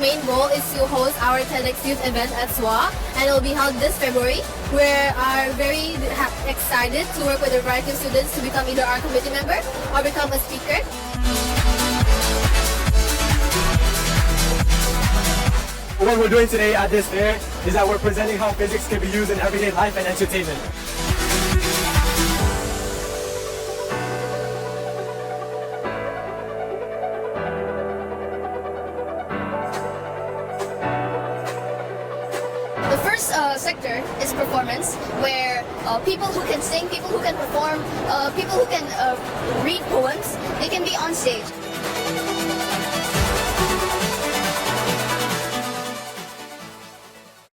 main goal is to host our TEDx Youth event at SWA, and it will be held this February. We are very excited to work with a variety of students to become either our committee member or become a speaker. What we're doing today at this fair is that we're presenting how physics can be used in everyday life and entertainment. The first sector is performance, where people who can sing, people who can perform, people who can read poems, they can be on stage.